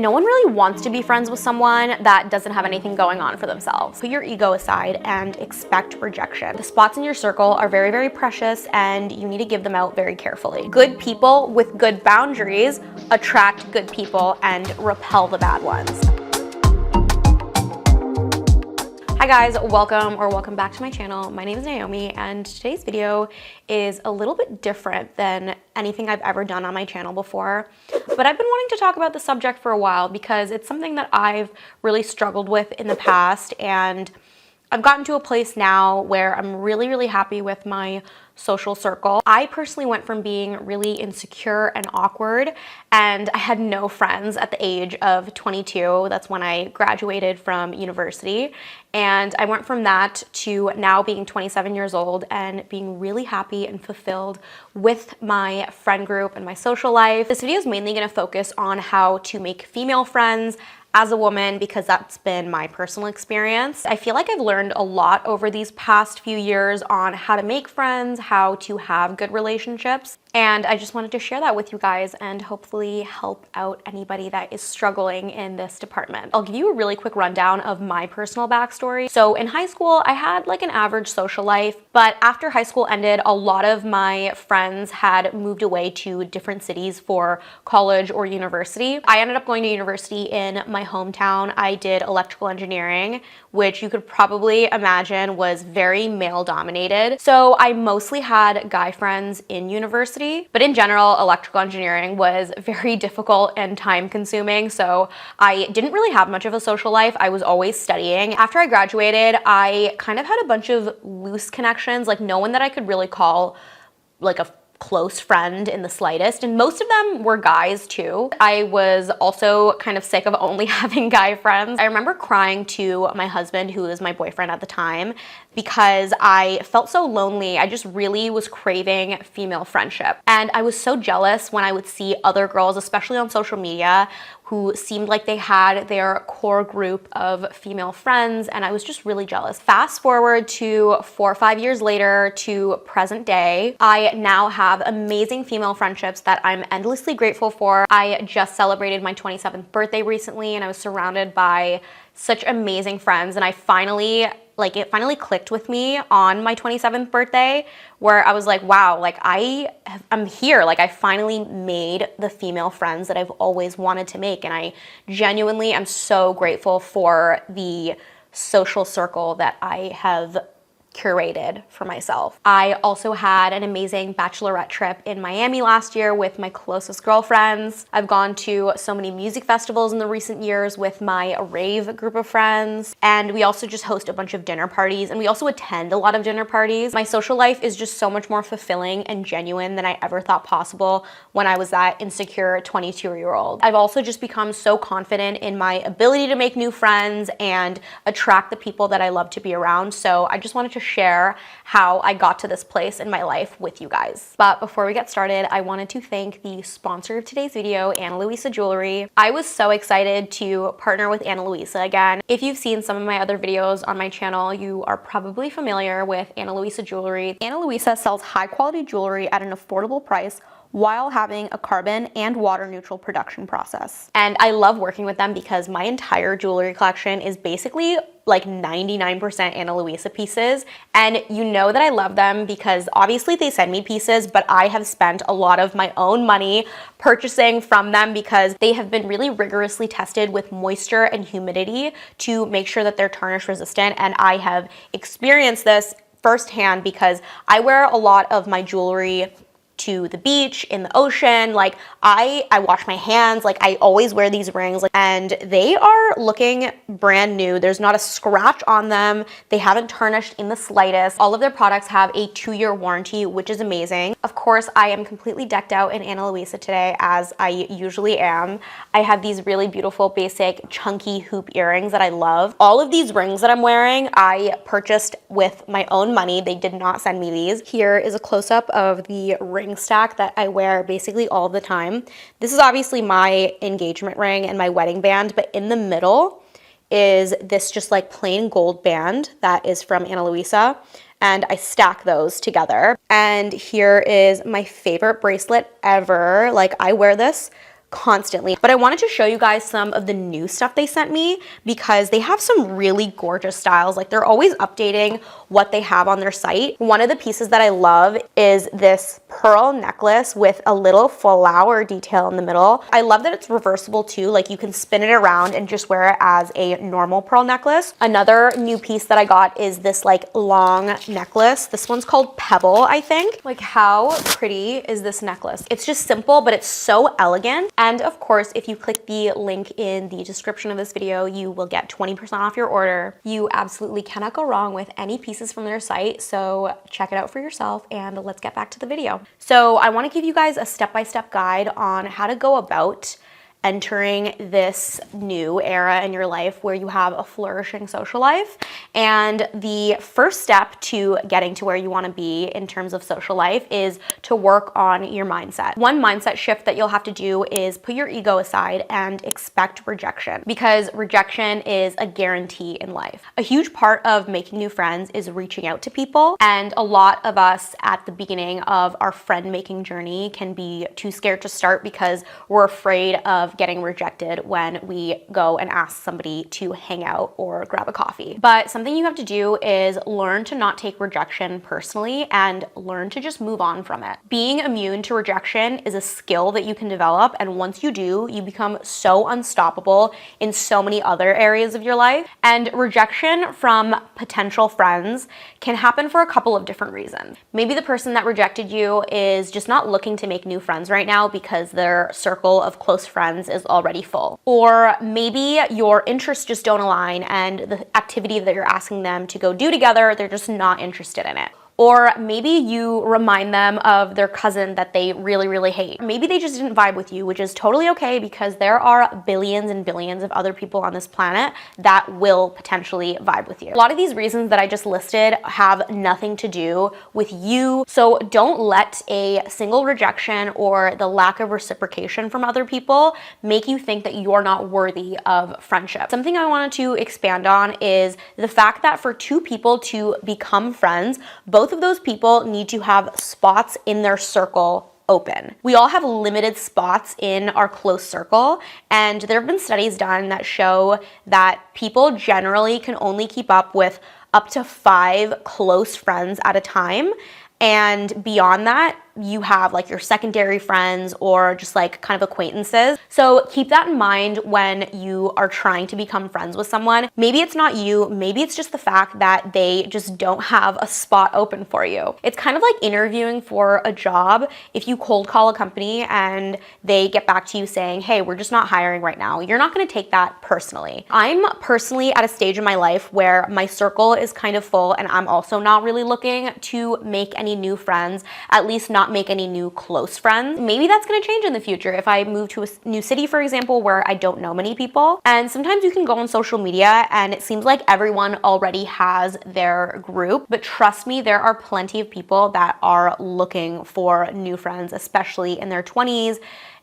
no one really wants to be friends with someone that doesn't have anything going on for themselves. Put your ego aside and expect rejection. The spots in your circle are very, very precious, and you need to give them out very carefully. Good people with good boundaries attract good people and repel the bad ones. Hi guys, welcome back to my channel. My name is Naomi, and today's video is a little bit different than anything I've ever done on my channel before. But I've been wanting to talk about the subject for a while because it's something that I've really struggled with in the past, and I've gotten to a place now where I'm really, really happy with my social circle. I personally went from being really insecure and awkward, and I had no friends at the age of 22. That's when I graduated from university. And I went from that to now being 27 years old and being really happy and fulfilled with my friend group and my social life. This video is mainly going to focus on how to make female friends as a woman, because that's been my personal experience. I feel like I've learned a lot over these past few years on how to make friends, how to have good relationships, and I just wanted to share that with you guys and hopefully help out anybody that is struggling in this department. I'll give you a really quick rundown of my personal backstory. So in high school, I had like an average social life, but after high school ended, a lot of my friends had moved away to different cities for college or university. I ended up going to university in my hometown. I did electrical engineering, which you could probably imagine was very male dominated. So I mostly had guy friends in university. But in general, electrical engineering was very difficult and time consuming, so I didn't really have much of a social life. I was always studying. After I graduated, I kind of had a bunch of loose connections, like no one that I could really call like a close friend in the slightest, and most of them were guys too. I was also kind of sick of only having guy friends. I remember crying to my husband, who was my boyfriend at the time, because I felt so lonely. I just really was craving female friendship, and I was so jealous when I would see other girls, especially on social media, who seemed like they had their core group of female friends, and I was just really jealous. Fast forward to 4 or 5 years later to present day, I now have amazing female friendships that I'm endlessly grateful for. I just celebrated my 27th birthday recently, and I was surrounded by such amazing friends, and it finally clicked with me on my 27th birthday, where I was like, wow, like I'm here. Like I finally made the female friends that I've always wanted to make. And I genuinely am so grateful for the social circle that I have curated for myself. I also had an amazing bachelorette trip in Miami last year with my closest girlfriends. I've gone to so many music festivals in the recent years with my rave group of friends, and we also just host a bunch of dinner parties, and we also attend a lot of dinner parties. My social life is just so much more fulfilling and genuine than I ever thought possible when I was that insecure 22-year-old. I've also just become so confident in my ability to make new friends and attract the people that I love to be around, so I just wanted to share how I got to this place in my life with you guys. But before we get started, I wanted to thank the sponsor of today's video, Louisa jewelry. I was so excited to partner with Louisa again. If you've seen some of my other videos on my channel, you are probably familiar with Louisa jewelry. Louisa sells high quality jewelry at an affordable price while having a carbon and water neutral production process. And I love working with them because my entire jewelry collection is basically like 99% Ana Luisa pieces. And you know that I love them because obviously they send me pieces, but I have spent a lot of my own money purchasing from them because they have been really rigorously tested with moisture and humidity to make sure that they're tarnish resistant. And I have experienced this firsthand because I wear a lot of my jewelry to the beach, in the ocean. Like I wash my hands, like I always wear these rings, and they are looking brand new. There's not a scratch on them. They haven't tarnished in the slightest. All of their products have a 2-year warranty, which is amazing. Of course, I am completely decked out in Ana Luisa today, as I usually am. I have these really beautiful, basic, chunky hoop earrings that I love. All of these rings that I'm wearing, I purchased with my own money. They did not send me these. Here is a close-up of the ring stack that I wear basically all the time. This is obviously my engagement ring and my wedding band, but in the middle is this just like plain gold band that is from Ana Luisa, and I stack those together. And here is my favorite bracelet ever. Like I wear this constantly. But I wanted to show you guys some of the new stuff they sent me because they have some really gorgeous styles. Like they're always updating what they have on their site. One of the pieces that I love is this pearl necklace with a little flower detail in the middle. I love that it's reversible too. Like you can spin it around and just wear it as a normal pearl necklace. Another new piece that I got is this like long necklace. This one's called Pebble, I think. Like how pretty is this necklace? It's just simple, but it's so elegant. And of course, if you click the link in the description of this video, you will get 20% off your order. You absolutely cannot go wrong with any pieces from their site. So check it out for yourself and let's get back to the video. So I want to give you guys a step-by-step guide on how to go about entering this new era in your life where you have a flourishing social life. And the first step to getting to where you want to be in terms of social life is to work on your mindset. One mindset shift that you'll have to do is put your ego aside and expect rejection, because rejection is a guarantee in life. A huge part of making new friends is reaching out to people, and a lot of us at the beginning of our friend making journey can be too scared to start because we're afraid of getting rejected when we go and ask somebody to hang out or grab a coffee. But something you have to do is learn to not take rejection personally and learn to just move on from it. Being immune to rejection is a skill that you can develop, and once you do, you become so unstoppable in so many other areas of your life. And rejection from potential friends can happen for a couple of different reasons. Maybe the person that rejected you is just not looking to make new friends right now because their circle of close friends is already full. Or maybe your interests just don't align and the activity that you're asking them to go do together, they're just not interested in it. Or maybe you remind them of their cousin that they really, really hate. Maybe they just didn't vibe with you, which is totally okay because there are billions and billions of other people on this planet that will potentially vibe with you. A lot of these reasons that I just listed have nothing to do with you. So don't let a single rejection or the lack of reciprocation from other people make you think that you're not worthy of friendship. Something I wanted to expand on is the fact that for two people to become friends, both of those people need to have spots in their circle open. We all have limited spots in our close circle, and there have been studies done that show that people generally can only keep up with up to 5 close friends at a time. And beyond that, you have like your secondary friends or just like kind of acquaintances. So keep that in mind when you are trying to become friends with someone. Maybe it's not you, maybe it's just the fact that they just don't have a spot open for you. It's kind of like interviewing for a job. If you cold call a company and they get back to you saying, hey, we're just not hiring right now, you're not gonna take that personally. I'm personally at a stage in my life where my circle is kind of full and I'm also not really looking to make any new friends, at least not make any new close friends. Maybe that's gonna change in the future if I move to a new city, for example, where I don't know many people. And sometimes you can go on social media and it seems like everyone already has their group, but trust me, there are plenty of people that are looking for new friends, especially in their 20s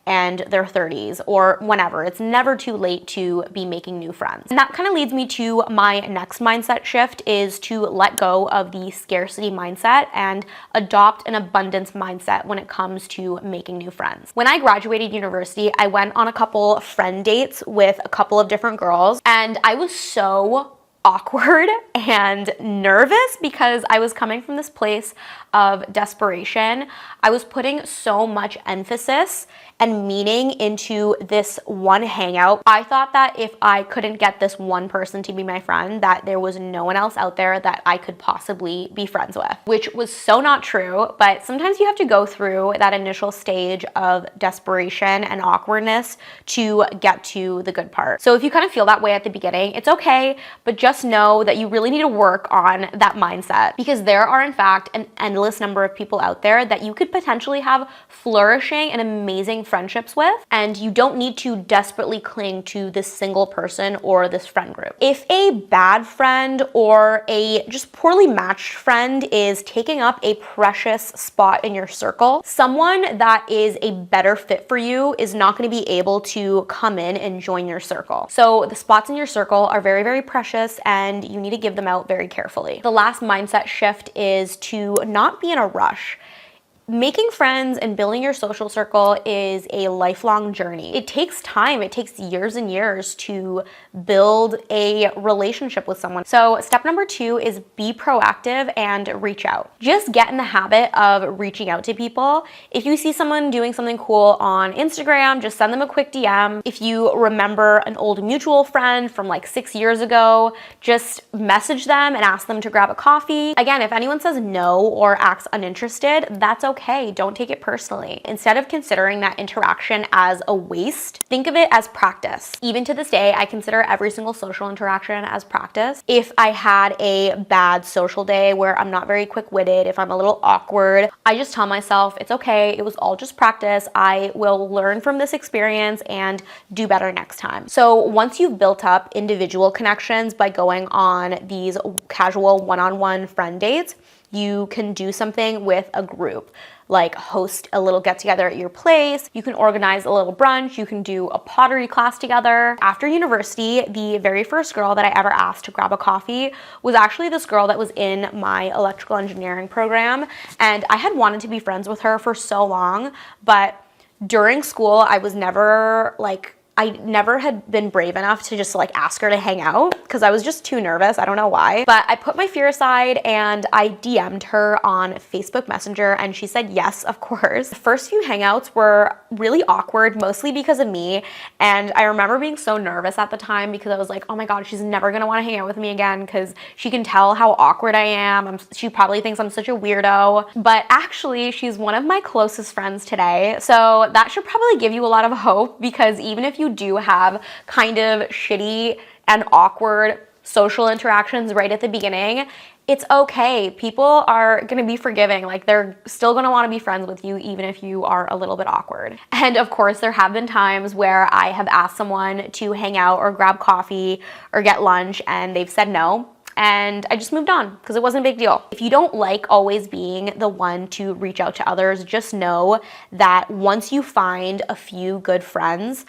and their 30s or whenever. It's never too late to be making new friends. And that kind of leads me to my next mindset shift, is to let go of the scarcity mindset and adopt an abundance mindset when it comes to making new friends. When I graduated university, I went on a couple friend dates with a couple of different girls, and I was so awkward and nervous because I was coming from this place of desperation. I was putting so much emphasis and meaning into this one hangout. I thought that if I couldn't get this one person to be my friend, that there was no one else out there that I could possibly be friends with, which was so not true. But sometimes you have to go through that initial stage of desperation and awkwardness to get to the good part. So if you kind of feel that way at the beginning, it's okay, but just know that you really need to work on that mindset, because there are in fact an endless number of people out there that you could potentially have flourishing and amazing friendships with, and you don't need to desperately cling to this single person or this friend group. If a bad friend or a just poorly matched friend is taking up a precious spot in your circle, someone that is a better fit for you is not going to be able to come in and join your circle. So the spots in your circle are very, very precious, and you need to give them out very carefully. The last mindset shift is to not be in a rush. Making friends and building your social circle is a lifelong journey. It takes time. It takes years and years to build a relationship with someone. So step number 2 is be proactive and reach out. Just get in the habit of reaching out to people. If you see someone doing something cool on Instagram, just send them a quick DM. If you remember an old mutual friend from like 6 years ago, just message them and ask them to grab a coffee. Again, if anyone says no or acts uninterested, that's okay. Don't take it personally. Instead of considering that interaction as a waste, think of it as practice. Even to this day, I consider every single social interaction as practice. If I had a bad social day where I'm not very quick-witted, if I'm a little awkward, I just tell myself it's okay. It was all just practice. I will learn from this experience and do better next time. So once you've built up individual connections by going on these casual one-on-one friend dates, you can do something with a group, like host a little get together at your place. You can organize a little brunch. You can do a pottery class together. After university, the very first girl that I ever asked to grab a coffee was actually this girl that was in my electrical engineering program. And I had wanted to be friends with her for so long, but during school, I never had been brave enough to just like ask her to hang out because I was just too nervous. I don't know why. But I put my fear aside and I DM'd her on Facebook Messenger and she said yes, of course. The first few hangouts were really awkward, mostly because of me. And I remember being so nervous at the time because I was like, oh my God, she's never gonna wanna hang out with me again because she can tell how awkward I am. She probably thinks I'm such a weirdo. But actually, she's one of my closest friends today. So that should probably give you a lot of hope because even if you do have kind of shitty and awkward social interactions right at the beginning, it's okay. People are gonna be forgiving. Like they're still gonna wanna be friends with you even if you are a little bit awkward. And of course, there have been times where I have asked someone to hang out or grab coffee or get lunch and they've said no. And I just moved on because it wasn't a big deal. If you don't like always being the one to reach out to others, just know that once you find a few good friends,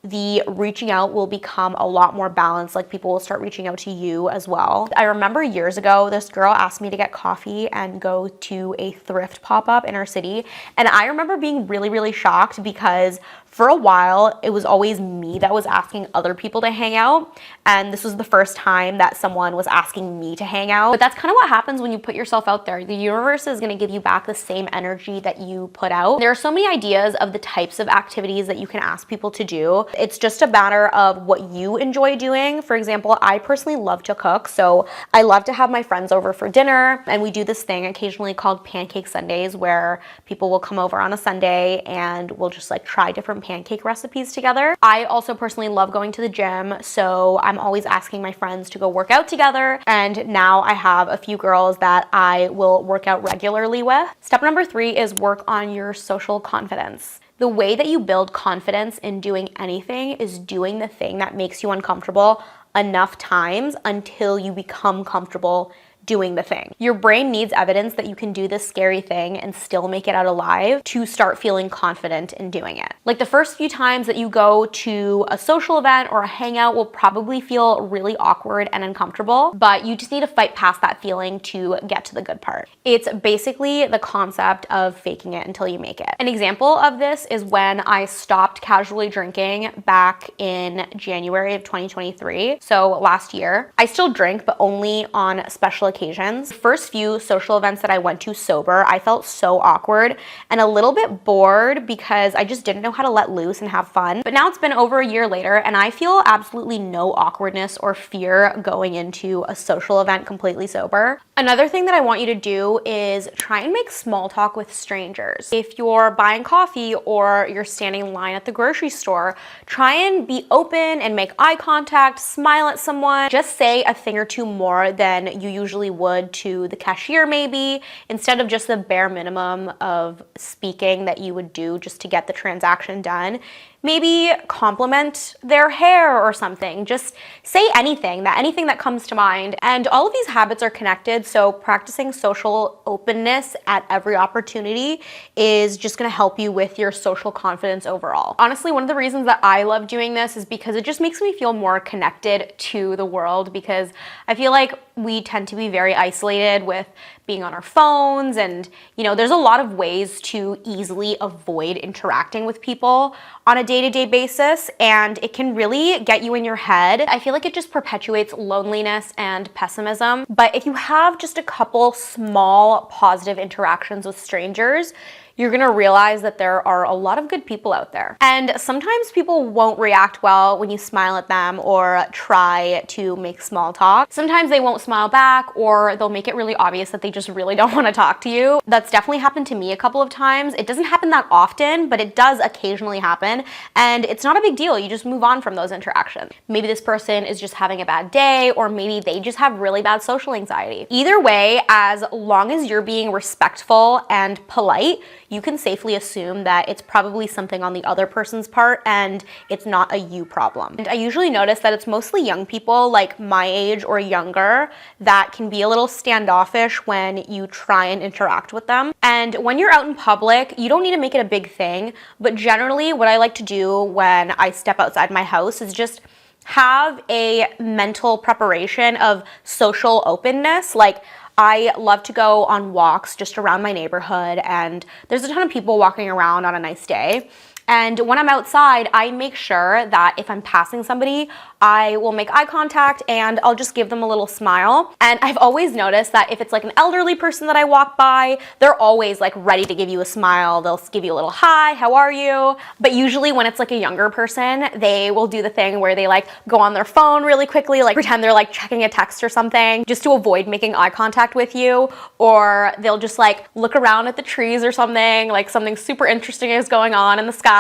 the reaching out will become a lot more balanced. Like people will start reaching out to you as well. I remember years ago, this girl asked me to get coffee and go to a thrift pop-up in our city. And I remember being really, really shocked because for a while, it was always me that was asking other people to hang out. And this was the first time that someone was asking me to hang out. But that's kind of what happens when you put yourself out there. The universe is going to give you back the same energy that you put out. There are so many ideas of the types of activities that you can ask people to do. It's just a matter of what you enjoy doing. For example, I personally love to cook. So I love to have my friends over for dinner. And we do this thing occasionally called Pancake Sundays where people will come over on a Sunday and we'll just like try different pancake recipes together. I also personally love going to the gym, so I'm always asking my friends to go work out together. And now I have a few girls that I will work out regularly with. Step number 3 is work on your social confidence. The way that you build confidence in doing anything is doing the thing that makes you uncomfortable enough times until you become comfortable doing the thing. Your brain needs evidence that you can do this scary thing and still make it out alive to start feeling confident in doing it. Like the first few times that you go to a social event or a hangout will probably feel really awkward and uncomfortable, but you just need to fight past that feeling to get to the good part. It's basically the concept of faking it until you make it. An example of this is when I stopped casually drinking back in January of 2023, so last year. I still drink, but only on special occasions. The first few social events that I went to sober, I felt so awkward and a little bit bored because I just didn't know how to let loose and have fun. But now it's been over a year later and I feel absolutely no awkwardness or fear going into a social event completely sober. Another thing that I want you to do is try and make small talk with strangers. If you're buying coffee or you're standing in line at the grocery store, try and be open and make eye contact, smile at someone. Just say a thing or two more than you usually would to the cashier maybe, instead of just the bare minimum of speaking that you would do just to get the transaction done. Maybe compliment their hair or something. Just say anything that comes to mind. And all of these habits are connected, so practicing social openness at every opportunity is just gonna help you with your social confidence overall. Honestly, one of the reasons that I love doing this is because it just makes me feel more connected to the world, because I feel like we tend to be very isolated with being on our phones, and there's a lot of ways to easily avoid interacting with people on a day-to-day basis, and it can really get you in your head. I feel like it just perpetuates loneliness and pessimism. But if you have just a couple small positive interactions with strangers, you're gonna realize that there are a lot of good people out there. And sometimes people won't react well when you smile at them or try to make small talk. Sometimes they won't smile back, or they'll make it really obvious that they just really don't wanna talk to you. That's definitely happened to me a couple of times. It doesn't happen that often, but it does occasionally happen. And it's not a big deal. You just move on from those interactions. Maybe this person is just having a bad day, or maybe they just have really bad social anxiety. Either way, as long as you're being respectful and polite, you can safely assume that it's probably something on the other person's part and it's not a you problem. And I usually notice that it's mostly young people like my age or younger that can be a little standoffish when you try and interact with them. And when you're out in public, you don't need to make it a big thing, but generally what I like to do when I step outside my house is just have a mental preparation of social openness. Like, I love to go on walks just around my neighborhood, and there's a ton of people walking around on a nice day. And when I'm outside, I make sure that if I'm passing somebody, I will make eye contact and I'll just give them a little smile. And I've always noticed that if it's like an elderly person that I walk by, they're always like ready to give you a smile. They'll give you a little hi, how are you? But usually when it's like a younger person, they will do the thing where they like go on their phone really quickly, like pretend they're like checking a text or something just to avoid making eye contact with you. Or they'll just like look around at the trees or something, like something super interesting is going on in the sky.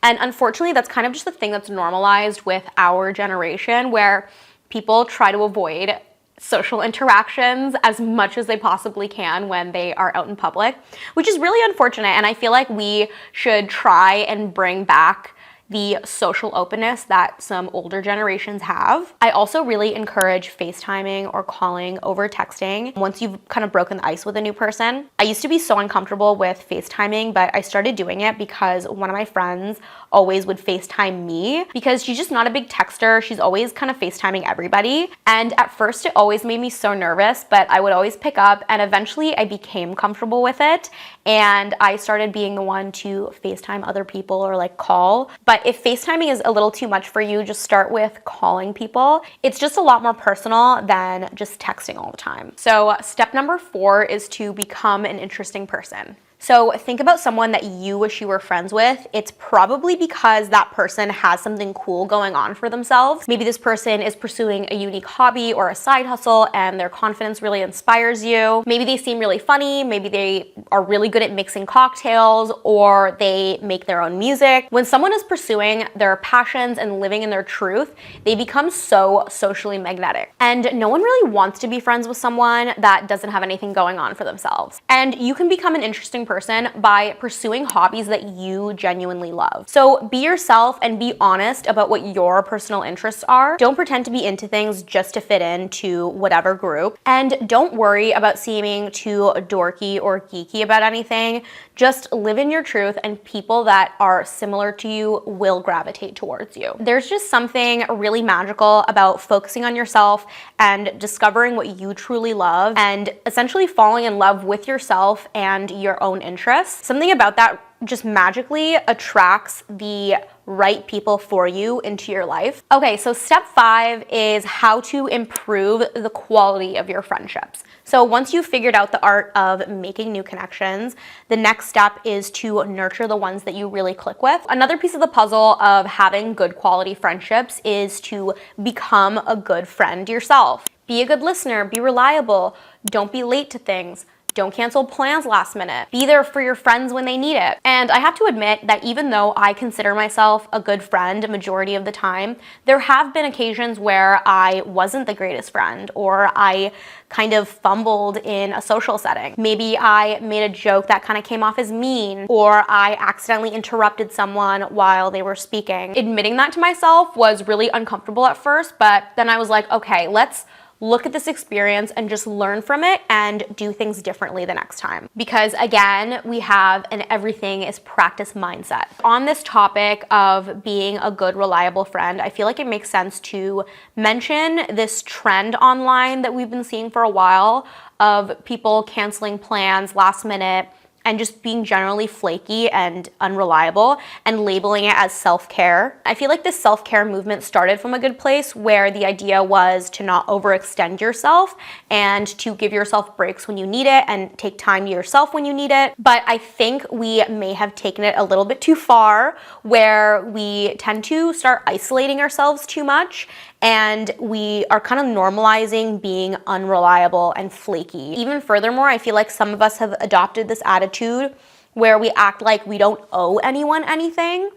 And unfortunately, that's kind of just the thing that's normalized with our generation, where people try to avoid social interactions as much as they possibly can when they are out in public, which is really unfortunate. And I feel like we should try and bring back the social openness that some older generations have. I also really encourage FaceTiming or calling over texting once you've kind of broken the ice with a new person. I used to be so uncomfortable with FaceTiming, but I started doing it because one of my friends always would FaceTime me because she's just not a big texter. She's always kind of FaceTiming everybody. And at first it always made me so nervous, but I would always pick up, and eventually I became comfortable with it. And I started being the one to FaceTime other people or like call. But if FaceTiming is a little too much for you, just start with calling people. It's just a lot more personal than just texting all the time. So step number 4 is to become an interesting person. So think about someone that you wish you were friends with. It's probably because that person has something cool going on for themselves. Maybe this person is pursuing a unique hobby or a side hustle and their confidence really inspires you. Maybe they seem really funny. Maybe they are really good at mixing cocktails, or they make their own music. When someone is pursuing their passions and living in their truth, they become so socially magnetic. And no one really wants to be friends with someone that doesn't have anything going on for themselves. And you can become an interesting person by pursuing hobbies that you genuinely love. So be yourself and be honest about what your personal interests are. Don't pretend to be into things just to fit into whatever group. And don't worry about seeming too dorky or geeky about anything. Just live in your truth, and people that are similar to you will gravitate towards you. There's just something really magical about focusing on yourself and discovering what you truly love, and essentially falling in love with yourself and your own interests. Something about that just magically attracts the right people for you into your life. Okay, so step 5 is how to improve the quality of your friendships. So once you've figured out the art of making new connections, the next step is to nurture the ones that you really click with. Another piece of the puzzle of having good quality friendships is to become a good friend yourself. Be a good listener, be reliable, don't be late to things. Don't cancel plans last minute. Be there for your friends when they need it. And I have to admit that even though I consider myself a good friend a majority of the time, there have been occasions where I wasn't the greatest friend, or I kind of fumbled in a social setting. Maybe I made a joke that kind of came off as mean, or I accidentally interrupted someone while they were speaking. Admitting that to myself was really uncomfortable at first, but then I was like, okay, let's look at this experience and just learn from it and do things differently the next time. Because again, we have an everything is practice mindset. On this topic of being a good, reliable friend, I feel like it makes sense to mention this trend online that we've been seeing for a while of people canceling plans last minute and just being generally flaky and unreliable and labeling it as self-care. I feel like this self-care movement started from a good place where the idea was to not overextend yourself and to give yourself breaks when you need it and take time to yourself when you need it. But I think we may have taken it a little bit too far where we tend to start isolating ourselves too much and we are kind of normalizing being unreliable and flaky. Even furthermore, I feel like some of us have adopted this attitude where we act like we don't owe anyone anything.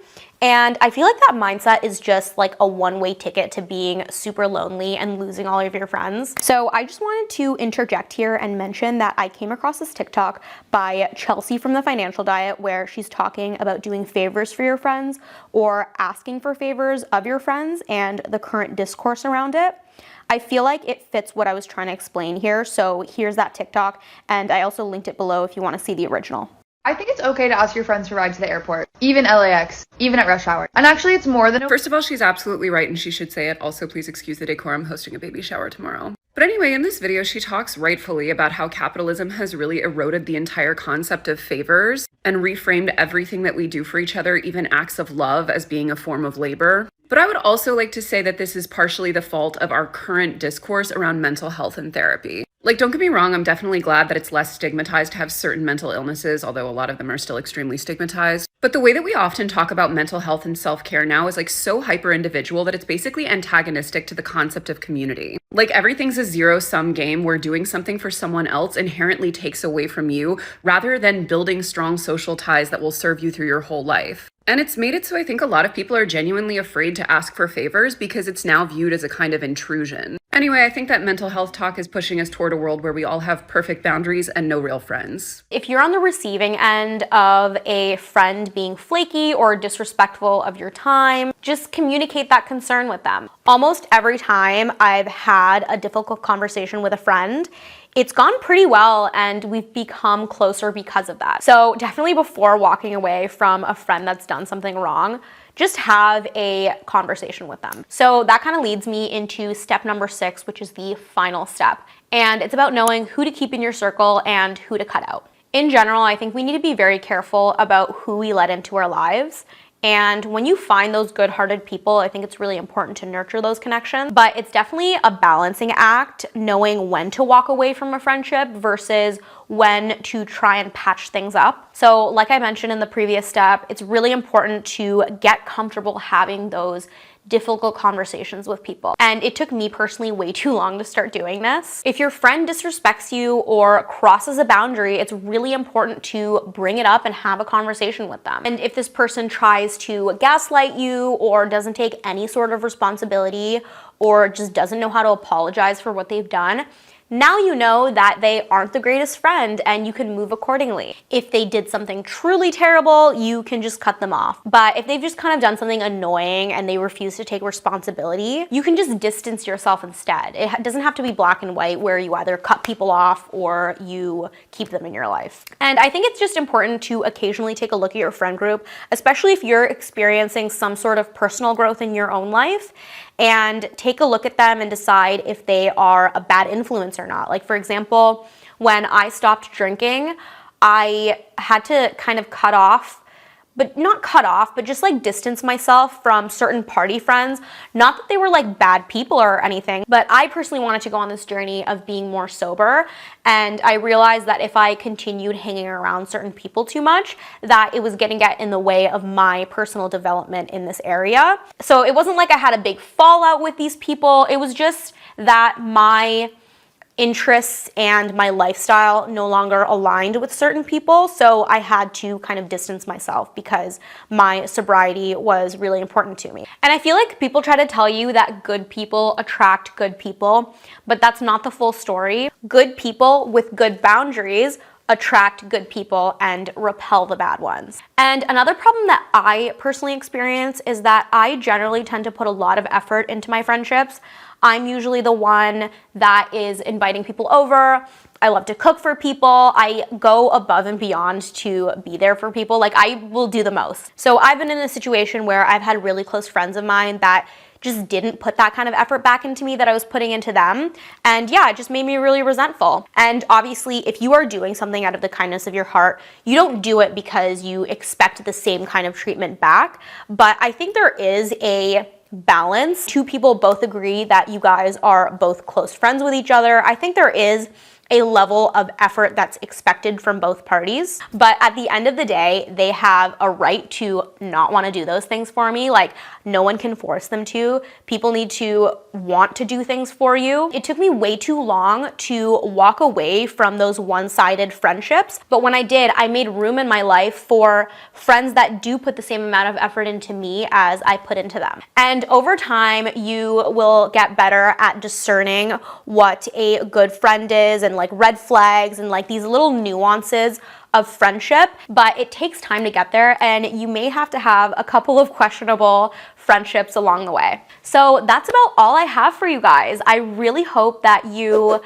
And I feel like that mindset is just like a one-way ticket to being super lonely and losing all of your friends. So I just wanted to interject here and mention that I came across this TikTok by Chelsea from The Financial Diet where she's talking about doing favors for your friends or asking for favors of your friends and the current discourse around it. I feel like it fits what I was trying to explain here. So here's that TikTok, and I also linked it below if you want to see the original. I think it's okay to ask your friends for rides to the airport, even LAX, even at rush hour. And actually, it's more than First of all, she's absolutely right and she should say it. Also, please excuse the decor. I'm hosting a baby shower tomorrow. But anyway, in this video, she talks rightfully about how capitalism has really eroded the entire concept of favors and reframed everything that we do for each other, even acts of love, as being a form of labor. But I would also like to say that this is partially the fault of our current discourse around mental health and therapy. Like, don't get me wrong, I'm definitely glad that it's less stigmatized to have certain mental illnesses, although a lot of them are still extremely stigmatized. But the way that we often talk about mental health and self-care now is like so hyper-individual that it's basically antagonistic to the concept of community. Like, everything's a zero-sum game where doing something for someone else inherently takes away from you rather than building strong social ties that will serve you through your whole life. And it's made it so I think a lot of people are genuinely afraid to ask for favors because it's now viewed as a kind of intrusion. Anyway, I think that mental health talk is pushing us toward a world where we all have perfect boundaries and no real friends. If you're on the receiving end of a friend being flaky or disrespectful of your time, just communicate that concern with them. Almost every time I've had a difficult conversation with a friend, it's gone pretty well and we've become closer because of that. So definitely before walking away from a friend that's done something wrong, just have a conversation with them. So that kind of leads me into step number 6, which is the final step. And it's about knowing who to keep in your circle and who to cut out. In general, I think we need to be very careful about who we let into our lives. And when you find those good-hearted people, I think it's really important to nurture those connections. But it's definitely a balancing act, knowing when to walk away from a friendship versus when to try and patch things up. So like I mentioned in the previous step, it's really important to get comfortable having those difficult conversations with people. And it took me personally way too long to start doing this. If your friend disrespects you or crosses a boundary, it's really important to bring it up and have a conversation with them. And if this person tries to gaslight you or doesn't take any sort of responsibility or just doesn't know how to apologize for what they've done, now you know that they aren't the greatest friend and you can move accordingly. If they did something truly terrible, you can just cut them off. But if they've just kind of done something annoying and they refuse to take responsibility, you can just distance yourself instead. It doesn't have to be black and white where you either cut people off or you keep them in your life. And I think it's just important to occasionally take a look at your friend group, especially if you're experiencing some sort of personal growth in your own life, and take a look at them and decide if they are a bad influence or not. Like, for example, when I stopped drinking, I had to kind of just like distance myself from certain party friends. Not that they were like bad people or anything, but I personally wanted to go on this journey of being more sober. And I realized that if I continued hanging around certain people too much, that it was going to get in the way of my personal development in this area. So it wasn't like I had a big fallout with these people. It was just that my interests and my lifestyle no longer aligned with certain people, so I had to kind of distance myself because my sobriety was really important to me. And I feel like people try to tell you that good people attract good people, but that's not the full story. Good people with good boundaries attract good people and repel the bad ones. And another problem that I personally experience is that I generally tend to put a lot of effort into my friendships. I'm usually the one that is inviting people over. I love to cook for people. I go above and beyond to be there for people. Like, I will do the most. So I've been in a situation where I've had really close friends of mine that just didn't put that kind of effort back into me that I was putting into them. And yeah, it just made me really resentful. And obviously, if you are doing something out of the kindness of your heart, you don't do it because you expect the same kind of treatment back. But I think there is a balance. Two people both agree that you guys are both close friends with each other. I think there is a level of effort that's expected from both parties. But at the end of the day, they have a right to not want to do those things for me. Like, no one can force them to. People need to want to do things for you. It took me way too long to walk away from those one-sided friendships. But when I did, I made room in my life for friends that do put the same amount of effort into me as I put into them. And over time, you will get better at discerning what a good friend is, and like red flags and like these little nuances of friendship, but it takes time to get there, and you may have to have a couple of questionable friendships along the way. So that's about all I have for you guys. I really hope that you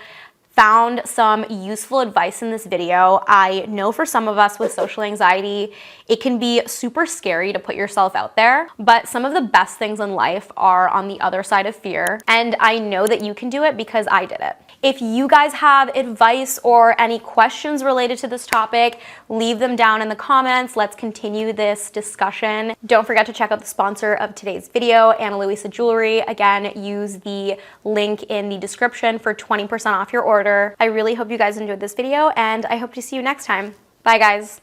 found some useful advice in this video. I know for some of us with social anxiety, it can be super scary to put yourself out there, but some of the best things in life are on the other side of fear, and I know that you can do it because I did it. If you guys have advice or any questions related to this topic, leave them down in the comments. Let's continue this discussion. Don't forget to check out the sponsor of today's video, Louisa Jewelry. Again, use the link in the description for 20% off your order. I really hope you guys enjoyed this video, and I hope to see you next time. Bye, guys.